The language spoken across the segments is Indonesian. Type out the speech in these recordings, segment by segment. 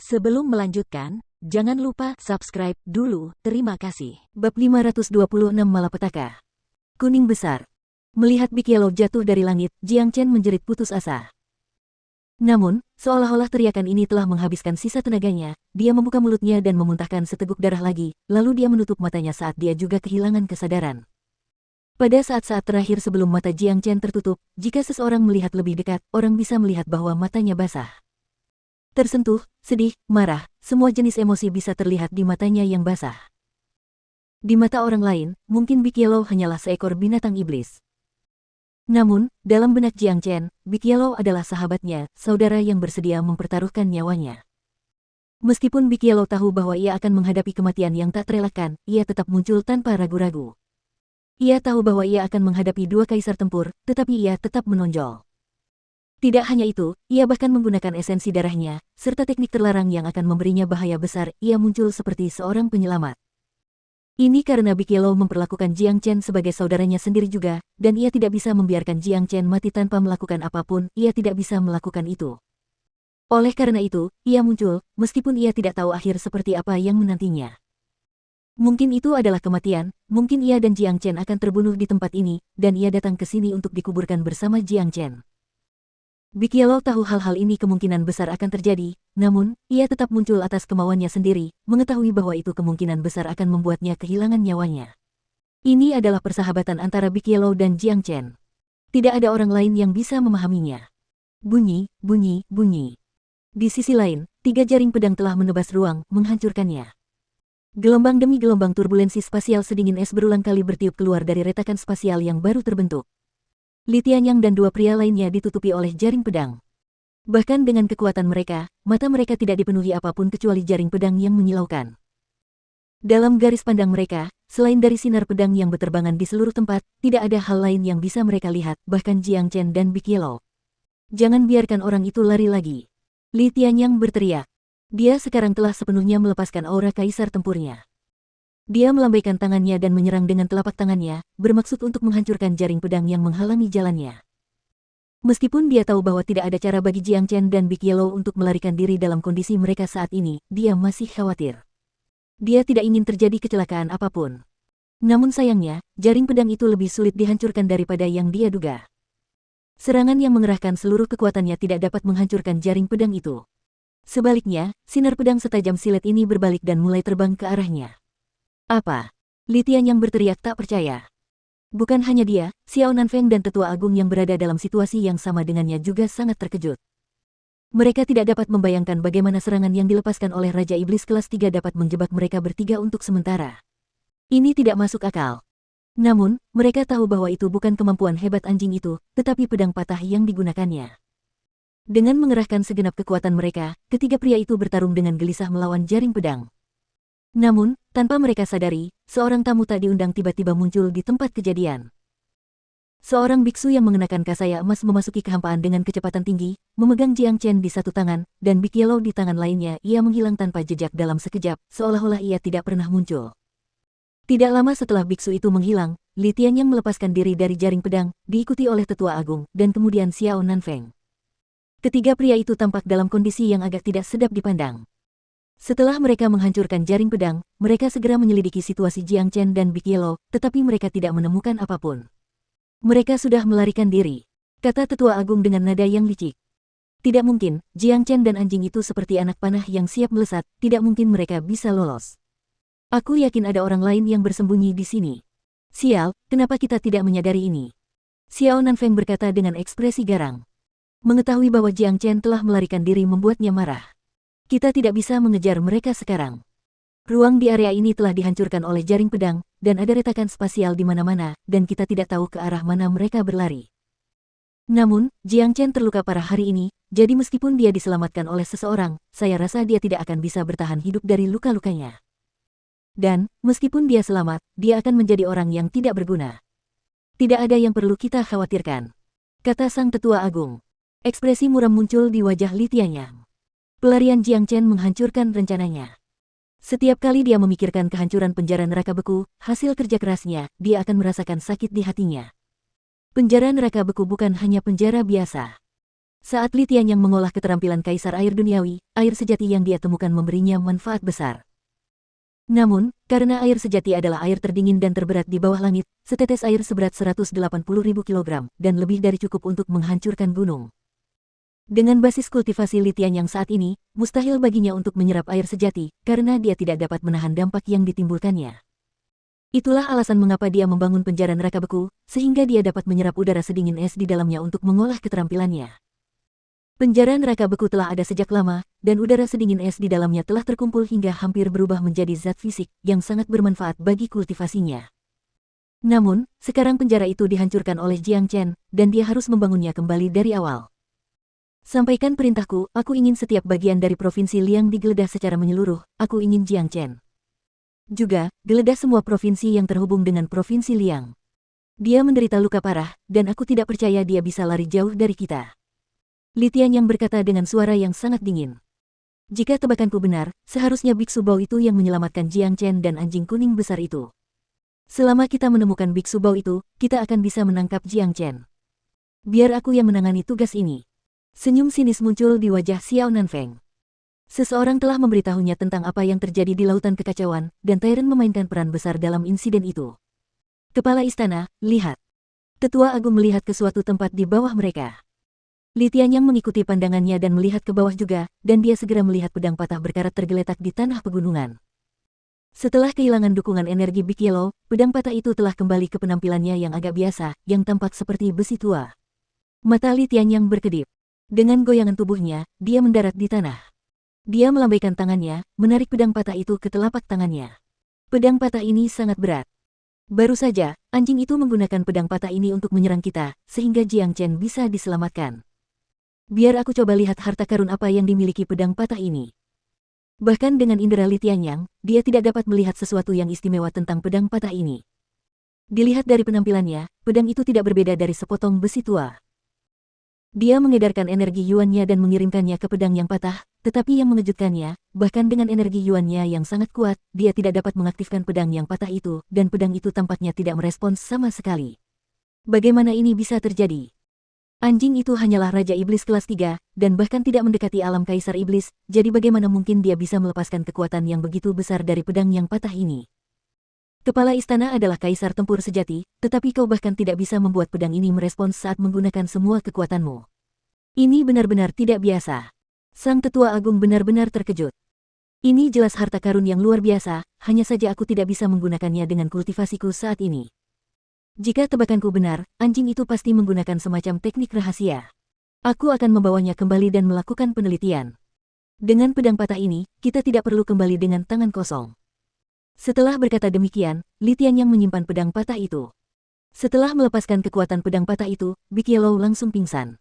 Sebelum melanjutkan, jangan lupa subscribe dulu, terima kasih. Bab 526 Malapetaka. Kuning besar. Melihat Big Yellow jatuh dari langit, Jiang Chen menjerit putus asa. Namun, seolah-olah teriakan ini telah menghabiskan sisa tenaganya, dia membuka mulutnya dan memuntahkan seteguk darah lagi, lalu dia menutup matanya saat dia juga kehilangan kesadaran. Pada saat-saat terakhir sebelum mata Jiang Chen tertutup, jika seseorang melihat lebih dekat, orang bisa melihat bahwa matanya basah. Tersentuh, sedih, marah, semua jenis emosi bisa terlihat di matanya yang basah. Di mata orang lain, mungkin Big Yellow hanyalah seekor binatang iblis. Namun, dalam benak Jiang Chen, Big Yellow adalah sahabatnya, saudara yang bersedia mempertaruhkan nyawanya. Meskipun Big Yellow tahu bahwa ia akan menghadapi kematian yang tak terelakkan, ia tetap muncul tanpa ragu-ragu. Ia tahu bahwa ia akan menghadapi dua kaisar tempur, tetapi ia tetap menonjol. Tidak hanya itu, ia bahkan menggunakan esensi darahnya, serta teknik terlarang yang akan memberinya bahaya besar, ia muncul seperti seorang penyelamat. Ini karena Big Yellow memperlakukan Jiang Chen sebagai saudaranya sendiri juga, dan ia tidak bisa membiarkan Jiang Chen mati tanpa melakukan apapun, ia tidak bisa melakukan itu. Oleh karena itu, ia muncul, meskipun ia tidak tahu akhir seperti apa yang menantinya. Mungkin itu adalah kematian, mungkin ia dan Jiang Chen akan terbunuh di tempat ini, dan ia datang ke sini untuk dikuburkan bersama Jiang Chen. Big Yellow tahu hal-hal ini kemungkinan besar akan terjadi, namun, ia tetap muncul atas kemauannya sendiri, mengetahui bahwa itu kemungkinan besar akan membuatnya kehilangan nyawanya. Ini adalah persahabatan antara Big Yellow dan Jiang Chen. Tidak ada orang lain yang bisa memahaminya. Bunyi, bunyi, bunyi. Di sisi lain, 3 jaring pedang telah menebas ruang, menghancurkannya. Gelombang demi gelombang turbulensi spasial sedingin es berulang kali bertiup keluar dari retakan spasial yang baru terbentuk. Li Tianyang dan 2 pria lainnya ditutupi oleh jaring pedang. Bahkan dengan kekuatan mereka, mata mereka tidak dipenuhi apapun kecuali jaring pedang yang menyilaukan. Dalam garis pandang mereka, selain dari sinar pedang yang berterbangan di seluruh tempat, tidak ada hal lain yang bisa mereka lihat, bahkan Jiang Chen dan Big Yellow. Jangan biarkan orang itu lari lagi. Li Tianyang berteriak. Dia sekarang telah sepenuhnya melepaskan aura kaisar tempurnya. Dia melambaikan tangannya dan menyerang dengan telapak tangannya, bermaksud untuk menghancurkan jaring pedang yang menghalangi jalannya. Meskipun dia tahu bahwa tidak ada cara bagi Jiang Chen dan Big Yellow untuk melarikan diri dalam kondisi mereka saat ini, dia masih khawatir. Dia tidak ingin terjadi kecelakaan apapun. Namun sayangnya, jaring pedang itu lebih sulit dihancurkan daripada yang dia duga. Serangan yang mengerahkan seluruh kekuatannya tidak dapat menghancurkan jaring pedang itu. Sebaliknya, sinar pedang setajam silet ini berbalik dan mulai terbang ke arahnya. Apa? Li Tianyang berteriak tak percaya. Bukan hanya dia, Xiao Nanfeng dan Tetua Agung yang berada dalam situasi yang sama dengannya juga sangat terkejut. Mereka tidak dapat membayangkan bagaimana serangan yang dilepaskan oleh Raja Iblis kelas 3 dapat menjebak mereka bertiga untuk sementara. Ini tidak masuk akal. Namun, mereka tahu bahwa itu bukan kemampuan hebat anjing itu, tetapi pedang patah yang digunakannya. Dengan mengerahkan segenap kekuatan mereka, ketiga pria itu bertarung dengan gelisah melawan jaring pedang. Namun, tanpa mereka sadari, seorang tamu tak diundang tiba-tiba muncul di tempat kejadian. Seorang biksu yang mengenakan kasaya emas memasuki kehampaan dengan kecepatan tinggi, memegang Jiang Chen di satu tangan, dan Big Yellow di tangan lainnya. Ia menghilang tanpa jejak dalam sekejap, seolah-olah ia tidak pernah muncul. Tidak lama setelah biksu itu menghilang, Li Tianyang melepaskan diri dari jaring pedang, diikuti oleh Tetua Agung, dan kemudian Xiao Nanfeng. Ketiga pria itu tampak dalam kondisi yang agak tidak sedap dipandang. Setelah mereka menghancurkan jaring pedang, mereka segera menyelidiki situasi Jiang Chen dan Big Yellow, tetapi mereka tidak menemukan apapun. Mereka sudah melarikan diri, kata Tetua Agung dengan nada yang licik. Tidak mungkin, Jiang Chen dan anjing itu seperti anak panah yang siap melesat, tidak mungkin mereka bisa lolos. Aku yakin ada orang lain yang bersembunyi di sini. Sial, kenapa kita tidak menyadari ini? Xiao Nanfeng berkata dengan ekspresi garang. Mengetahui bahwa Jiang Chen telah melarikan diri membuatnya marah. Kita tidak bisa mengejar mereka sekarang. Ruang di area ini telah dihancurkan oleh jaring pedang, dan ada retakan spasial di mana-mana, dan kita tidak tahu ke arah mana mereka berlari. Namun, Jiang Chen terluka parah hari ini, jadi meskipun dia diselamatkan oleh seseorang, saya rasa dia tidak akan bisa bertahan hidup dari luka-lukanya. Dan, meskipun dia selamat, dia akan menjadi orang yang tidak berguna. Tidak ada yang perlu kita khawatirkan, kata sang Tetua Agung. Ekspresi muram muncul di wajah Li Tianyang. Pelarian Jiang Chen menghancurkan rencananya. Setiap kali dia memikirkan kehancuran penjara neraka beku, hasil kerja kerasnya, dia akan merasakan sakit di hatinya. Penjara neraka beku bukan hanya penjara biasa. Saat Li Tianyang mengolah keterampilan Kaisar Air Duniawi, air sejati yang dia temukan memberinya manfaat besar. Namun, karena air sejati adalah air terdingin dan terberat di bawah langit, setetes air seberat 180.000 kilogram dan lebih dari cukup untuk menghancurkan gunung. Dengan basis kultivasi Li Tianyang saat ini, mustahil baginya untuk menyerap air sejati, karena dia tidak dapat menahan dampak yang ditimbulkannya. Itulah alasan mengapa dia membangun penjara neraka beku, sehingga dia dapat menyerap udara sedingin es di dalamnya untuk mengolah keterampilannya. Penjara neraka beku telah ada sejak lama, dan udara sedingin es di dalamnya telah terkumpul hingga hampir berubah menjadi zat fisik yang sangat bermanfaat bagi kultivasinya. Namun, sekarang penjara itu dihancurkan oleh Jiang Chen, dan dia harus membangunnya kembali dari awal. Sampaikan perintahku, aku ingin setiap bagian dari provinsi Liang digeledah secara menyeluruh, aku ingin Jiang Chen. Juga, geledah semua provinsi yang terhubung dengan provinsi Liang. Dia menderita luka parah, dan aku tidak percaya dia bisa lari jauh dari kita. Li Tianyang berkata dengan suara yang sangat dingin. Jika tebakanku benar, seharusnya Biksu Bau itu yang menyelamatkan Jiang Chen dan anjing kuning besar itu. Selama kita menemukan Biksu Bau itu, kita akan bisa menangkap Jiang Chen. Biar aku yang menangani tugas ini. Senyum sinis muncul di wajah Xiao Nanfeng. Seseorang telah memberitahunya tentang apa yang terjadi di Lautan Kekacauan, dan Tyrant memainkan peran besar dalam insiden itu. Kepala istana, lihat. Tetua Agung melihat ke suatu tempat di bawah mereka. Li Tianyang mengikuti pandangannya dan melihat ke bawah juga, dan dia segera melihat pedang patah berkarat tergeletak di tanah pegunungan. Setelah kehilangan dukungan energi Big Yellow, pedang patah itu telah kembali ke penampilannya yang agak biasa, yang tampak seperti besi tua. Mata Li Tianyang berkedip. Dengan goyangan tubuhnya, dia mendarat di tanah. Dia melambaikan tangannya, menarik pedang patah itu ke telapak tangannya. Pedang patah ini sangat berat. Baru saja, anjing itu menggunakan pedang patah ini untuk menyerang kita, sehingga Jiang Chen bisa diselamatkan. Biar aku coba lihat harta karun apa yang dimiliki pedang patah ini. Bahkan dengan indera Li Tianyang, dia tidak dapat melihat sesuatu yang istimewa tentang pedang patah ini. Dilihat dari penampilannya, pedang itu tidak berbeda dari sepotong besi tua. Dia mengedarkan energi yuannya dan mengirimkannya ke pedang yang patah, tetapi yang mengejutkannya, bahkan dengan energi yuannya yang sangat kuat, dia tidak dapat mengaktifkan pedang yang patah itu, dan pedang itu tampaknya tidak merespons sama sekali. Bagaimana ini bisa terjadi? Anjing itu hanyalah Raja Iblis kelas 3, dan bahkan tidak mendekati alam Kaisar Iblis, jadi bagaimana mungkin dia bisa melepaskan kekuatan yang begitu besar dari pedang yang patah ini? Kepala istana adalah Kaisar tempur sejati, tetapi kau bahkan tidak bisa membuat pedang ini merespons saat menggunakan semua kekuatanmu. Ini benar-benar tidak biasa. Sang Tetua Agung benar-benar terkejut. Ini jelas harta karun yang luar biasa, hanya saja aku tidak bisa menggunakannya dengan kultivasiku saat ini. Jika tebakanku benar, anjing itu pasti menggunakan semacam teknik rahasia. Aku akan membawanya kembali dan melakukan penelitian. Dengan pedang patah ini, kita tidak perlu kembali dengan tangan kosong. Setelah berkata demikian, Li Tianyang menyimpan pedang patah itu. Setelah melepaskan kekuatan pedang patah itu, Big Yellow langsung pingsan.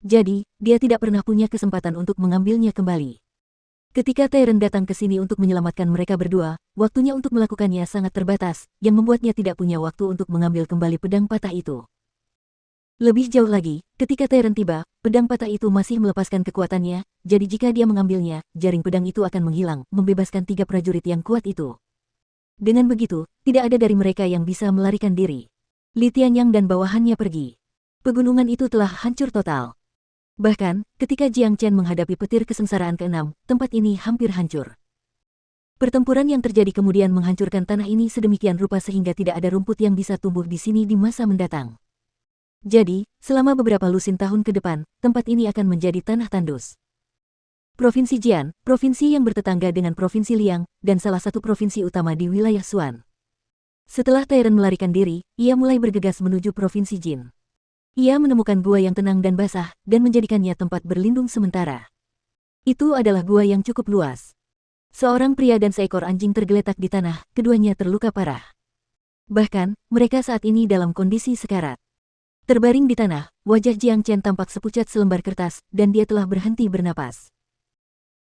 Jadi, dia tidak pernah punya kesempatan untuk mengambilnya kembali. Ketika Tyrant datang ke sini untuk menyelamatkan mereka berdua, waktunya untuk melakukannya sangat terbatas, yang membuatnya tidak punya waktu untuk mengambil kembali pedang patah itu. Lebih jauh lagi, ketika Tyrant tiba, pedang patah itu masih melepaskan kekuatannya, jadi jika dia mengambilnya, jaring pedang itu akan menghilang, membebaskan 3 prajurit yang kuat itu. Dengan begitu, tidak ada dari mereka yang bisa melarikan diri. Li Tianyang dan bawahannya pergi. Pegunungan itu telah hancur total. Bahkan, ketika Jiang Chen menghadapi petir kesengsaraan ke-6, tempat ini hampir hancur. Pertempuran yang terjadi kemudian menghancurkan tanah ini sedemikian rupa sehingga tidak ada rumput yang bisa tumbuh di sini di masa mendatang. Jadi, selama beberapa lusin tahun ke depan, tempat ini akan menjadi tanah tandus. Provinsi Jian, provinsi yang bertetangga dengan Provinsi Liang, dan salah satu provinsi utama di wilayah Xuan. Setelah Tyrant melarikan diri, ia mulai bergegas menuju Provinsi Jin. Ia menemukan gua yang tenang dan basah, dan menjadikannya tempat berlindung sementara. Itu adalah gua yang cukup luas. Seorang pria dan seekor anjing tergeletak di tanah, keduanya terluka parah. Bahkan, mereka saat ini dalam kondisi sekarat. Terbaring di tanah, wajah Jiang Chen tampak sepucat selembar kertas, dan dia telah berhenti bernapas.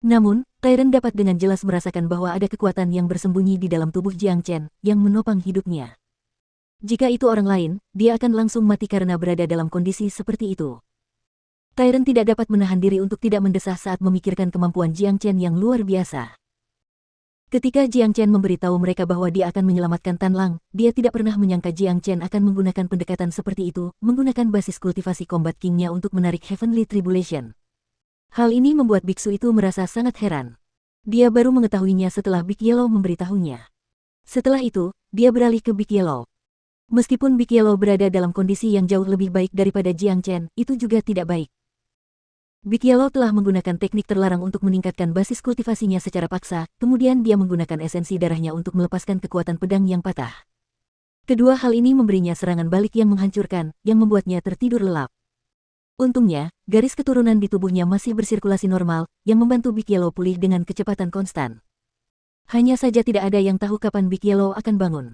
Namun, Tyrant dapat dengan jelas merasakan bahwa ada kekuatan yang bersembunyi di dalam tubuh Jiang Chen, yang menopang hidupnya. Jika itu orang lain, dia akan langsung mati karena berada dalam kondisi seperti itu. Tyrant tidak dapat menahan diri untuk tidak mendesah saat memikirkan kemampuan Jiang Chen yang luar biasa. Ketika Jiang Chen memberitahu mereka bahwa dia akan menyelamatkan Tan Lang, dia tidak pernah menyangka Jiang Chen akan menggunakan pendekatan seperti itu, menggunakan basis kultivasi Combat King-nya untuk menarik Heavenly Tribulation. Hal ini membuat biksu itu merasa sangat heran. Dia baru mengetahuinya setelah Big Yellow memberitahunya. Setelah itu, dia beralih ke Big Yellow. Meskipun Big Yellow berada dalam kondisi yang jauh lebih baik daripada Jiang Chen, itu juga tidak baik. Big Yellow telah menggunakan teknik terlarang untuk meningkatkan basis kultivasinya secara paksa, kemudian dia menggunakan esensi darahnya untuk melepaskan kekuatan pedang yang patah. Kedua hal ini memberinya serangan balik yang menghancurkan, yang membuatnya tertidur lelap. Untungnya, garis keturunan di tubuhnya masih bersirkulasi normal, yang membantu Big Yellow pulih dengan kecepatan konstan. Hanya saja tidak ada yang tahu kapan Big Yellow akan bangun.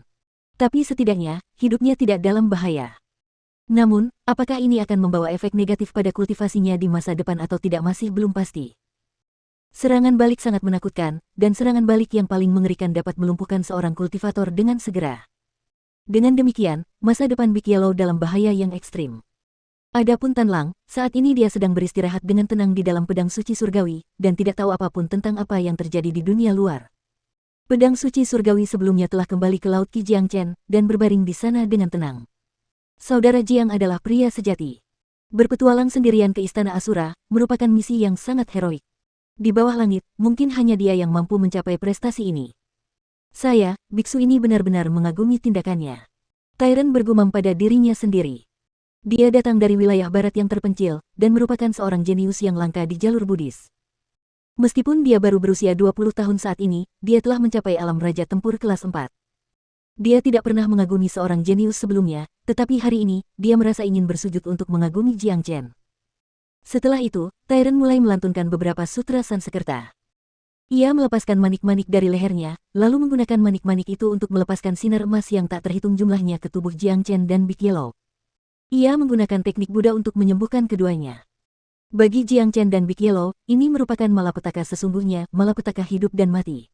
Tapi setidaknya, hidupnya tidak dalam bahaya. Namun, apakah ini akan membawa efek negatif pada kultivasinya di masa depan atau tidak masih belum pasti. Serangan balik sangat menakutkan, dan serangan balik yang paling mengerikan dapat melumpuhkan seorang kultivator dengan segera. Dengan demikian, masa depan Big Yellow dalam bahaya yang ekstrim. Adapun Tan Lang, saat ini dia sedang beristirahat dengan tenang di dalam pedang suci surgawi, dan tidak tahu apapun tentang apa yang terjadi di dunia luar. Pedang suci surgawi sebelumnya telah kembali ke Laut Qi Jiang Chen, dan berbaring di sana dengan tenang. Saudara Jiang adalah pria sejati. Berpetualang sendirian ke Istana Asura, merupakan misi yang sangat heroik. Di bawah langit, mungkin hanya dia yang mampu mencapai prestasi ini. Saya, biksu ini benar-benar mengagumi tindakannya. Tyrant bergumam pada dirinya sendiri. Dia datang dari wilayah barat yang terpencil, dan merupakan seorang jenius yang langka di jalur Buddhis. Meskipun dia baru berusia 20 tahun saat ini, dia telah mencapai alam raja tempur kelas 4. Dia tidak pernah mengagumi seorang jenius sebelumnya, tetapi hari ini, dia merasa ingin bersujud untuk mengagumi Jiang Chen. Setelah itu, Tyrant mulai melantunkan beberapa sutra Sansekerta. Ia melepaskan manik-manik dari lehernya, lalu menggunakan manik-manik itu untuk melepaskan sinar emas yang tak terhitung jumlahnya ke tubuh Jiang Chen dan Big Yellow. Ia menggunakan teknik Buddha untuk menyembuhkan keduanya. Bagi Jiang Chen dan Big Yellow, ini merupakan malapetaka sesungguhnya, malapetaka hidup dan mati.